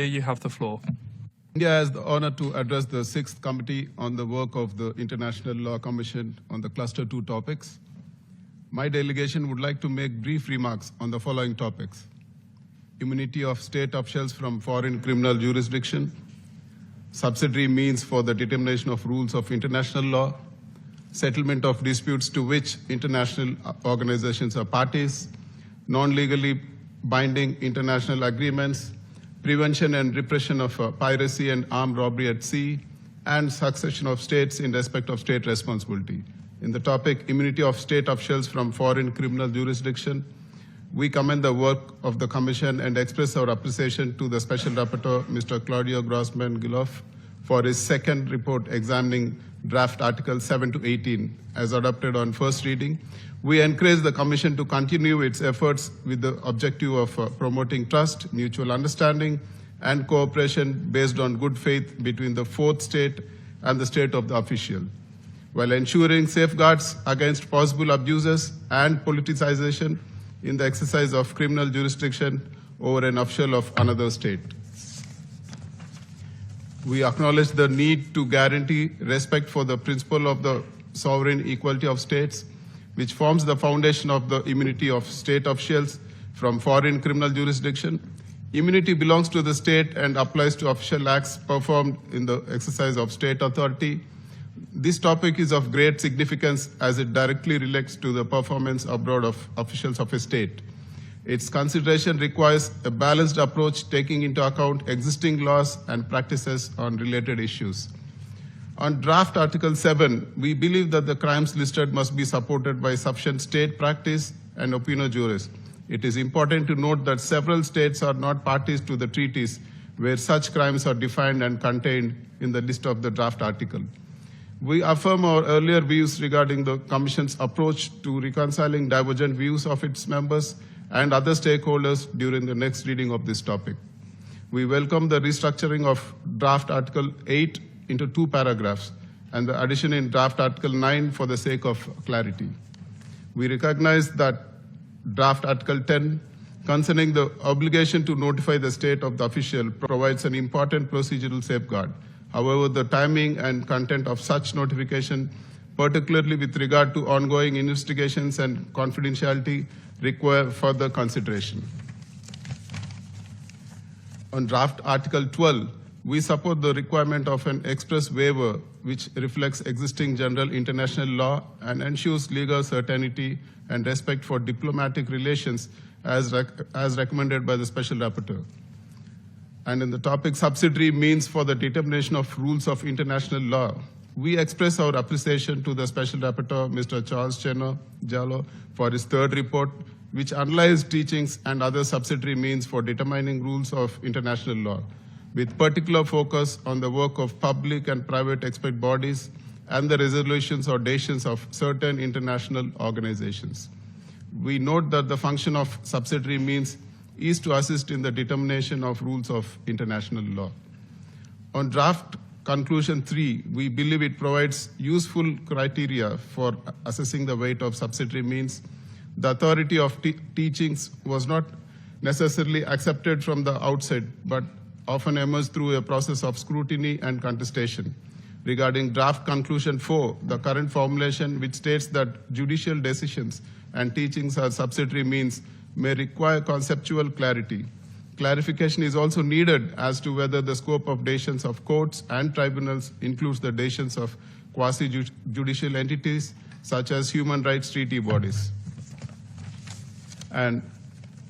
India, you have the floor. India has the honor to address the 6th Committee on the work of the International Law Commission on the Cluster 2 topics. My delegation would like to make brief remarks on the following topics: immunity of state officials from foreign criminal jurisdiction, subsidiary means for the determination of rules of international law, settlement of disputes to which international organizations are parties, non-legally binding international agreements, prevention and repression of piracy and armed robbery at sea, and succession of states in respect of state responsibility. In the topic immunity of state officials from foreign criminal jurisdiction, we commend the work of the Commission and express our appreciation to the Special Rapporteur, Mr. Claudio Grossman-Guillof, for his second report examining draft Article 7 to 18 as adopted on first reading. We encourage the Commission to continue its efforts with the objective of promoting trust, mutual understanding, and cooperation based on good faith between the fourth state and the state of the official, while ensuring safeguards against possible abuses and politicization in the exercise of criminal jurisdiction over an official of another state. We acknowledge the need to guarantee respect for the principle of the sovereign equality of states, which forms the foundation of the immunity of state officials from foreign criminal jurisdiction. Immunity belongs to the state and applies to official acts performed in the exercise of state authority. This topic is of great significance as it directly relates to the performance abroad of officials of a state. Its consideration requires a balanced approach taking into account existing laws and practices on related issues. On draft Article 7, we believe that the crimes listed must be supported by sufficient state practice and opinio juris. It is important to note that several states are not parties to the treaties where such crimes are defined and contained in the list of the draft article. We affirm our earlier views regarding the Commission's approach to reconciling divergent views of its members and other stakeholders during the next reading of this topic. We welcome the restructuring of draft Article 8 into 2 paragraphs and the addition in draft Article 9 for the sake of clarity. We recognize that draft Article 10 concerning the obligation to notify the state of the official provides an important procedural safeguard. However, the timing and content of such notification, particularly with regard to ongoing investigations and confidentiality, require further consideration. On draft Article 12, we support the requirement of an express waiver which reflects existing general international law and ensures legal certainty and respect for diplomatic relations as recommended by the Special Rapporteur. And in the topic subsidiary means for the determination of rules of international law, we express our appreciation to the Special Rapporteur, Mr. Charles Jallo, for his third report, which analyzed teachings and other subsidiary means for determining rules of international law, with particular focus on the work of public and private expert bodies and the resolutions or decisions of certain international organizations. We note that the function of subsidiary means is to assist in the determination of rules of international law. On draft conclusion 3, we believe it provides useful criteria for assessing the weight of subsidiary means. The authority of teachings was not necessarily accepted from the outset, but often emerged through a process of scrutiny and contestation. Regarding draft conclusion 4, the current formulation which states that judicial decisions and teachings are subsidiary means may require conceptual clarity. Clarification is also needed as to whether the scope of decisions of courts and tribunals includes the decisions of quasi-judicial entities such as human rights treaty bodies. And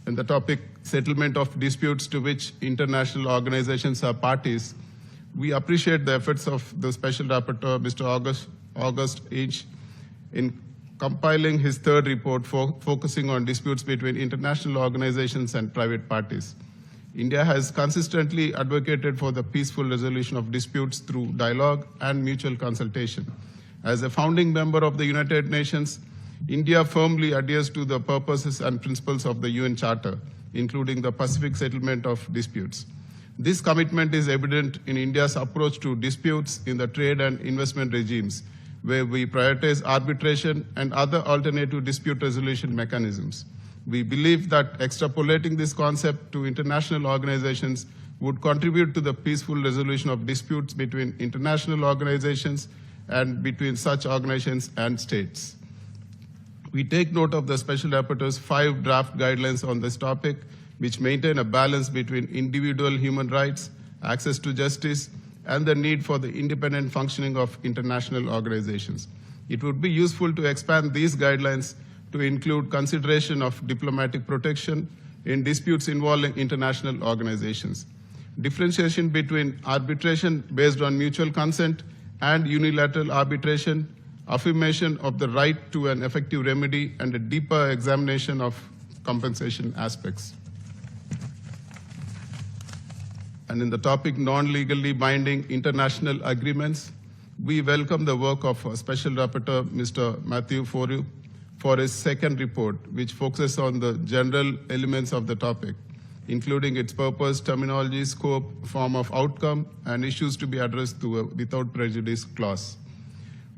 in the topic settlement of disputes to which international organizations are parties, we appreciate the efforts of the Special Rapporteur, Mr. August H., in compiling his third report focusing on disputes between international organizations and private parties. India has consistently advocated for the peaceful resolution of disputes through dialogue and mutual consultation. As a founding member of the United Nations, India firmly adheres to the purposes and principles of the UN Charter, including the Pacific settlement of disputes. This commitment is evident in India's approach to disputes in the trade and investment regimes, where we prioritize arbitration and other alternative dispute resolution mechanisms. We believe that extrapolating this concept to international organizations would contribute to the peaceful resolution of disputes between international organizations and between such organizations and states. We take note of the Special Rapporteur's 5 draft guidelines on this topic, which maintain a balance between individual human rights, access to justice, and the need for the independent functioning of international organizations. It would be useful to expand these guidelines to include consideration of diplomatic protection in disputes involving international organizations, differentiation between arbitration based on mutual consent and unilateral arbitration, affirmation of the right to an effective remedy, and a deeper examination of compensation aspects. And in the topic non-legally binding international agreements, we welcome the work of Special Rapporteur Mr. Matthew Foru for his second report, which focuses on the general elements of the topic, including its purpose, terminology, scope, form of outcome, and issues to be addressed to a without prejudice clause.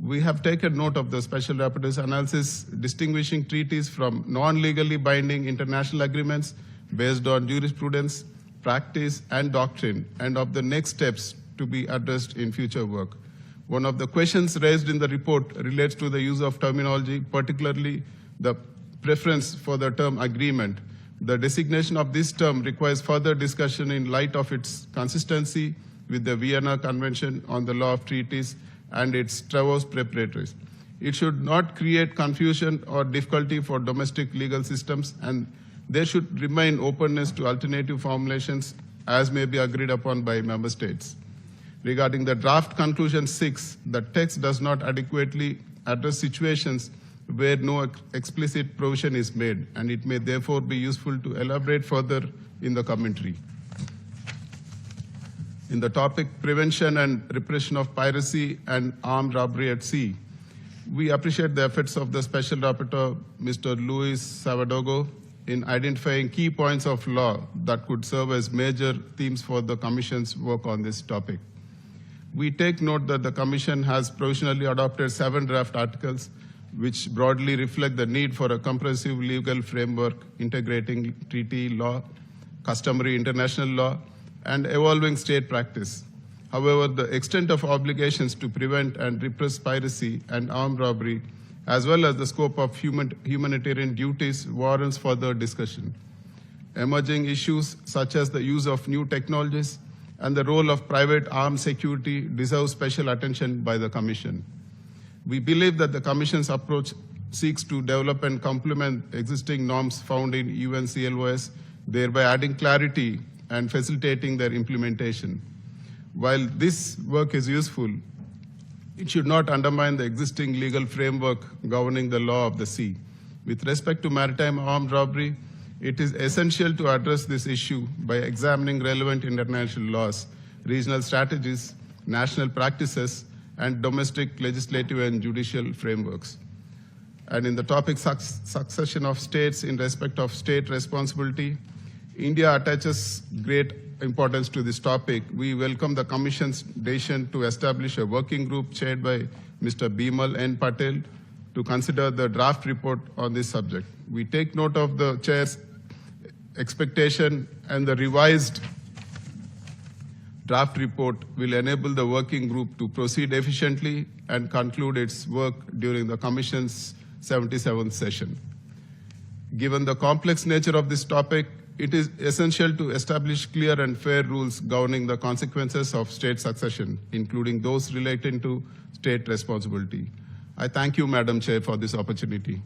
We have taken note of the Special Rapporteur's analysis distinguishing treaties from non-legally binding international agreements based on jurisprudence, practice, and doctrine, and of the next steps to be addressed in future work. One of the questions raised in the report relates to the use of terminology, particularly the preference for the term agreement. The designation of this term requires further discussion in light of its consistency with the Vienna Convention on the Law of Treaties and its Travos preparatories. It should not create confusion or difficulty for domestic legal systems, and there should remain openness to alternative formulations as may be agreed upon by member states. Regarding the draft conclusion 6, the text does not adequately address situations where no explicit provision is made, and it may therefore be useful to elaborate further in the commentary. In the topic prevention and repression of piracy and armed robbery at sea, we appreciate the efforts of the Special Rapporteur, Mr. Luis Savadogo, in identifying key points of law that could serve as major themes for the Commission's work on this topic. We take note that the Commission has provisionally adopted 7 draft articles which broadly reflect the need for a comprehensive legal framework integrating treaty law, customary international law, and evolving state practice. However, the extent of obligations to prevent and repress piracy and armed robbery, as well as the scope of humanitarian duties, warrants further discussion. Emerging issues such as the use of new technologies and the role of private armed security deserve special attention by the Commission. We believe that the Commission's approach seeks to develop and complement existing norms found in UNCLOS, thereby adding clarity and facilitating their implementation. While this work is useful, it should not undermine the existing legal framework governing the law of the sea. With respect to maritime armed robbery, it is essential to address this issue by examining relevant international laws, regional strategies, national practices, and domestic legislative and judicial frameworks. And in the topic succession of states in respect of state responsibility, India attaches great importance to this topic. We welcome the Commission's decision to establish a working group chaired by Mr. Bimal N. Patel to consider the draft report on this subject. We take note of the Chair's expectation, and the revised draft report will enable the working group to proceed efficiently and conclude its work during the Commission's 77th session. Given the complex nature of this topic, it is essential to establish clear and fair rules governing the consequences of state succession, including those relating to state responsibility. I thank you, Madam Chair, for this opportunity.